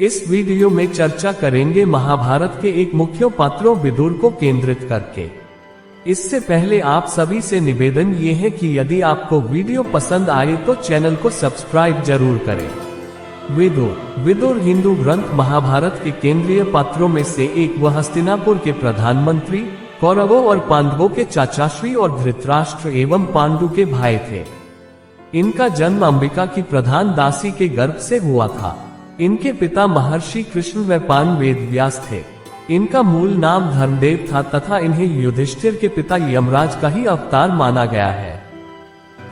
इस वीडियो में चर्चा करेंगे महाभारत के एक मुख्य पात्रों विदुर को केंद्रित करके। इससे पहले आप सभी से निवेदन ये है कि यदि आपको वीडियो पसंद आए तो चैनल को सब्सक्राइब जरूर करें। विदुर हिंदू ग्रंथ महाभारत के केंद्रीय पात्रों में से एक व हस्तिनापुर के प्रधानमंत्री, कौरवों और पांडवों के चाचाश्री और धृतराष्ट्र एवं पांडु के भाई थे। इनका जन्म अंबिका की प्रधान दासी के गर्भ से हुआ था। इनके पिता महर्षि कृष्ण व पान वेदव्यास थे। इनका मूल नाम धर्मदेव था तथा इन्हें युधिष्ठिर के पिता यमराज का ही अवतार माना गया है।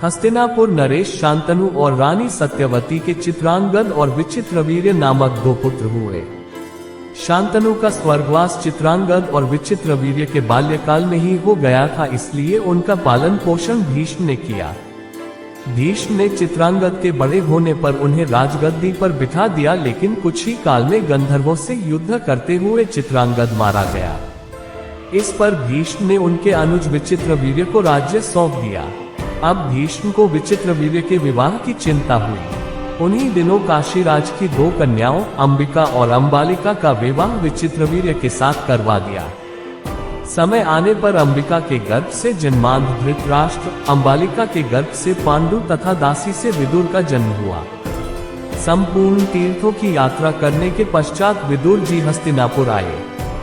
हस्तिनापुर नरेश, शांतनु और रानी सत्यवती के चित्रांगद और विचित्रवीर्य नामक 2 पुत्र हुए। शांतनु का स्वर्गवास चित्रांगद और विचित्रवीर्य के बाल्यकाल में ही हो गया था, इसलिए उनका पालन पोषण भीष्म ने किया। भीष्म ने चित्रांगद के बड़े होने पर उन्हें राजगद्दी पर बिठा दिया, लेकिन कुछ ही काल में गंधर्वों से युद्ध करते हुए चित्रांगद मारा गया। इस पर भीष्म ने उनके अनुज विचित्रवीर्य को राज्य सौंप दिया। अब भीष्म को विचित्रवीर्य के विवाह की चिंता हुई। उन्हीं दिनों काशीराज की 2 कन्याओं अंबिका और अंबालिका का विवाह विचित्रवीर्य के साथ करवा दिया। समय आने पर अंबिका के गर्भ से जन्मांध धृतराष्ट्र, अंबालिका के गर्भ से पांडु तथा दासी से विदुर का जन्म हुआ। संपूर्ण तीर्थों की यात्रा करने के पश्चात विदुर जी हस्तिनापुर आए।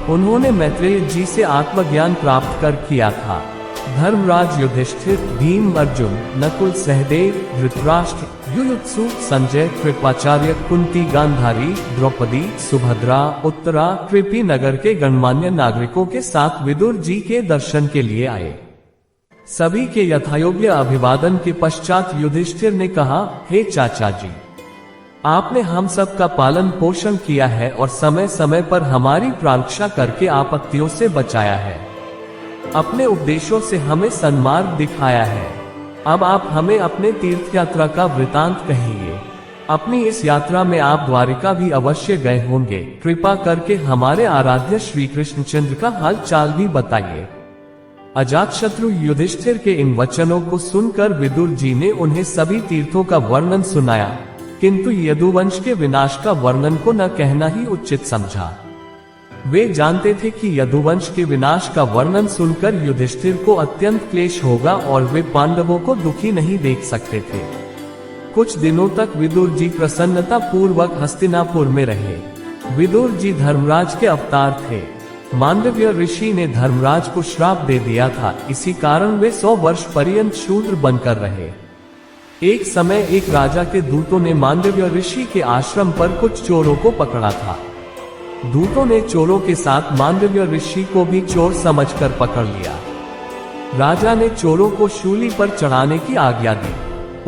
उन्होंने मैत्रेय जी से आत्मज्ञान प्राप्त कर किया था। धर्मराज युधिष्ठिर, भीम, अर्जुन, नकुल, सहदेव, धृतराष्ट्र, युयुत्सु, संजय, कृपाचार्य, कुंती, गांधारी, द्रौपदी, सुभद्रा, उत्तरा, कृपी नगर के गणमान्य नागरिकों के साथ विदुर जी के दर्शन के लिए आए। सभी के यथायोग्य अभिवादन के पश्चात युधिष्ठिर ने कहा, हे चाचा जी, आपने हम सब का पालन पोषण किया है और समय समय पर हमारी प्रार्थना करके आपत्तियों से बचाया है। अपने उपदेशों से हमें सन्मार्ग दिखाया है। अब आप हमें अपने तीर्थ यात्रा का वृतांत कहिए। अपनी इस यात्रा में आप द्वारिका भी अवश्य गए होंगे। कृपा करके हमारे आराध्य श्री कृष्णचंद्र का हाल चाल भी बताइए। अजातशत्रु युधिष्ठिर के इन वचनों को सुनकर विदुर जी ने उन्हें सभी तीर्थों का वर्णन सुनाया, किंतु यदुवंश के विनाश का वर्णन को न कहना ही उचित समझा। वे जानते थे कि यदुवंश के विनाश का वर्णन सुनकर युधिष्ठिर को अत्यंत क्लेश होगा और वे पांडवों को दुखी नहीं देख सकते थे। कुछ दिनों तक विदुर जी प्रसन्नता पूर्वक हस्तिनापुर में रहे। विदुर जी धर्मराज के अवतार थे। मांडव्य ऋषि ने धर्मराज को श्राप दे दिया था, इसी कारण वे 100 वर्ष पर्यंत शूद्र बनकर रहे। एक समय एक राजा के दूतों ने मांडव्य ऋषि के आश्रम पर कुछ चोरों को पकड़ा था। दूतों ने चोरों के साथ मांडव्य ऋषि को भी चोर समझकर पकड़ लिया। राजा ने चोरों को शूली पर चढ़ाने की आज्ञा दी।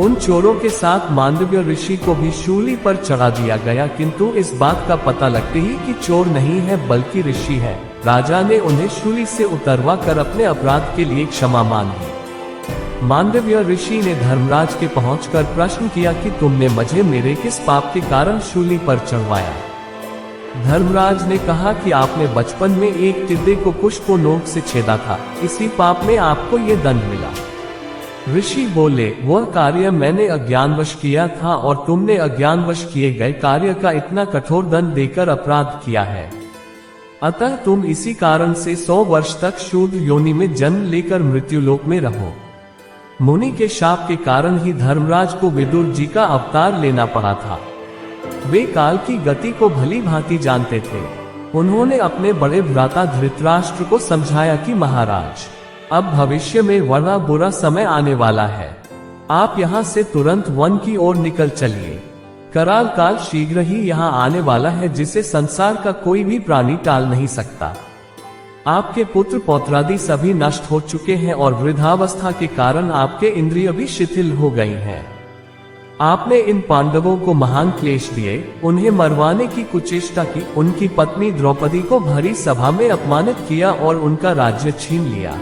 उन चोरों के साथ मांडव्य ऋषि को भी शूली पर चढ़ा दिया गया, किंतु इस बात का पता लगते ही कि चोर नहीं है बल्कि ऋषि है, राजा ने उन्हें शूली से उतरवा कर अपने अपराध के लिए क्षमा मांगी। मांडव्य ऋषि ने धर्मराज के पहुंचकर प्रश्न किया कि तुमने मुझे मेरे किस पाप के कारण शूली पर चढ़वाया। धर्मराज ने कहा कि आपने बचपन में एक टिड्डे को पुष्प नोक से छेदा था, इसी पाप में आपको ये दंड मिला। ऋषि बोले, वह कार्य मैंने अज्ञानवश किया था और तुमने अज्ञानवश किए गए कार्य का इतना कठोर दंड देकर अपराध किया है। अतः तुम इसी कारण से 100 वर्ष तक शूद्र योनि में जन्म लेकर मृत्युलोक में रहो। मुनि के शाप के कारण ही धर्मराज को विदुर जी का अवतार लेना पड़ा था। वे काल की गति को भली भांति जानते थे। उन्होंने अपने बड़े भ्राता धृतराष्ट्र को समझाया कि महाराज, अब भविष्य में बड़ा बुरा समय आने वाला है। आप यहाँ से तुरंत वन की ओर निकल चलिए। कराल काल शीघ्र ही यहाँ आने वाला है, जिसे संसार का कोई भी प्राणी टाल नहीं सकता। आपके पुत्र पौत्रादि सभी नष्ट हो चुके हैं और वृद्धावस्था के कारण आपके इंद्रिय भी शिथिल हो गई हैं। आपने इन पांडवों को महान क्लेश दिए, उन्हें मरवाने की कुचेष्टा की, उनकी पत्नी द्रौपदी को भरी सभा में अपमानित किया और उनका राज्य छीन लिया।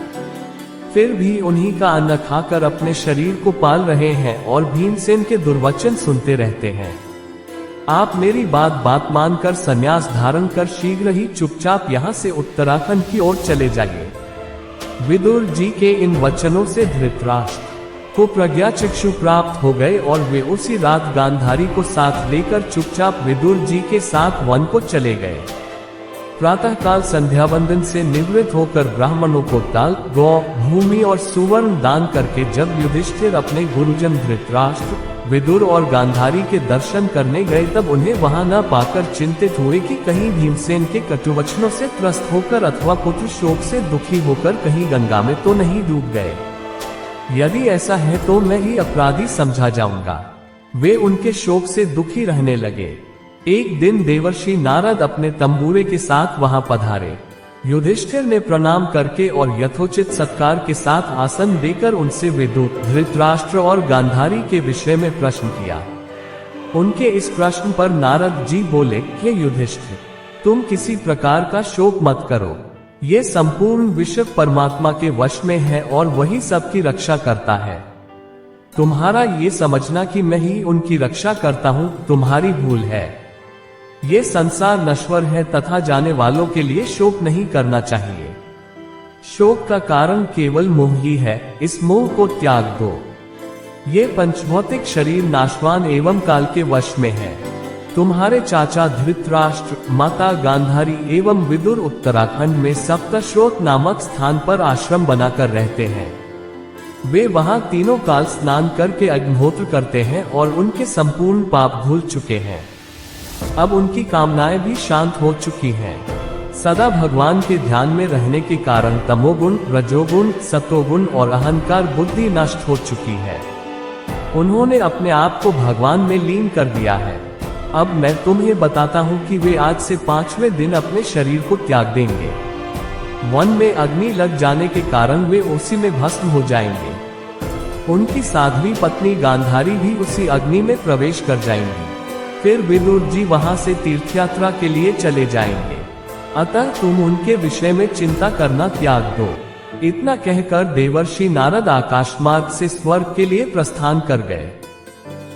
फिर भी उन्हीं का अन्न खाकर अपने शरीर को पाल रहे हैं और भीमसेन के दुर्वचन सुनते रहते हैं। आप मेरी बात मानकर संन्यास धारण कर शीघ्र ही चुपचाप यहाँ से उत्तराखंड की ओर चले जाइए। विदुर जी के इन वचनों से धृतराष्ट्र, को प्रज्ञा चक्षु प्राप्त हो गए और वे उसी रात गांधारी को साथ लेकर चुपचाप विदुर जी के साथ वन को चले गए। प्रातःकाल संध्या वंदन से निवृत्त होकर ब्राह्मणों को ताल, गौ, भूमि और सुवर्ण दान करके जब युधिष्ठिर अपने गुरुजन धृतराष्ट्र, विदुर और गांधारी के दर्शन करने गए तब उन्हें वहां न पाकर चिंतित हुए कि कहीं भीमसेन के कटुवचनों से त्रस्त होकर अथवा पुत्र शोक से दुखी होकर कहीं गंगा में तो नहीं डूब गए। यदि ऐसा है तो मैं ही अपराधी समझा जाऊंगा। वे उनके शोक से दुखी रहने लगे। एक दिन देवर्षि नारद अपने तंबूरे के साथ वहां पधारे। युधिष्ठिर ने प्रणाम करके और यथोचित सत्कार के साथ आसन देकर उनसे विदुर, धृतराष्ट्र और गांधारी के विषय में प्रश्न किया। उनके इस प्रश्न पर नारद जी बोले, हे युधिष्ठिर, तुम किसी प्रकार का शोक मत करो। ये संपूर्ण विश्व परमात्मा के वश में है और वही सबकी रक्षा करता है। तुम्हारा ये समझना कि मैं ही उनकी रक्षा करता हूँ तुम्हारी भूल है। ये संसार नश्वर है तथा जाने वालों के लिए शोक नहीं करना चाहिए। शोक का कारण केवल मोह ही है, इस मोह को त्याग दो। ये पंचभौतिक शरीर नाशवान एवं काल के वश में है। तुम्हारे चाचा धृतराष्ट्र, माता गांधारी एवं विदुर उत्तराखंड में सप्तश्रोत नामक स्थान पर आश्रम बनाकर रहते हैं। वे वहां तीनों काल स्नान करके अग्निहोत्र करते हैं और उनके संपूर्ण पाप धुल चुके हैं। अब उनकी कामनाएं भी शांत हो चुकी हैं। सदा भगवान के ध्यान में रहने के कारण तमोगुण, रजोगुण, सतोगुण और अहंकार बुद्धि नष्ट हो चुकी है। उन्होंने अपने आप को भगवान में लीन कर दिया है। अब मैं तुम्हें बताता हूँ कि वे आज से 5वें दिन अपने शरीर को त्याग देंगे। वन में अग्नि लग जाने के कारण वे उसी में भस्म हो जाएंगे। उनकी साध्वी पत्नी गांधारी भी उसी अग्नि में प्रवेश कर जाएंगी। फिर विदुर जी वहां से तीर्थयात्रा के लिए चले जाएंगे। अतः तुम उनके विषय में चिंता करना त्याग दो। इतना कहकर देवर्षि नारद आकाश मार्ग से स्वर्ग के लिए प्रस्थान कर गए।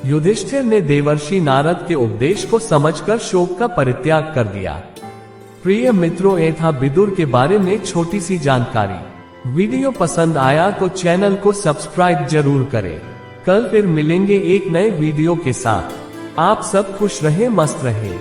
युधिष्ठिर ने देवर्षि नारद के उपदेश को समझकर शोक का परित्याग कर दिया। प्रिय मित्रों, ये था विदुर के बारे में छोटी सी जानकारी। वीडियो पसंद आया तो चैनल को सब्सक्राइब जरूर करें। कल फिर मिलेंगे एक नए वीडियो के साथ। आप सब खुश रहे, मस्त रहे।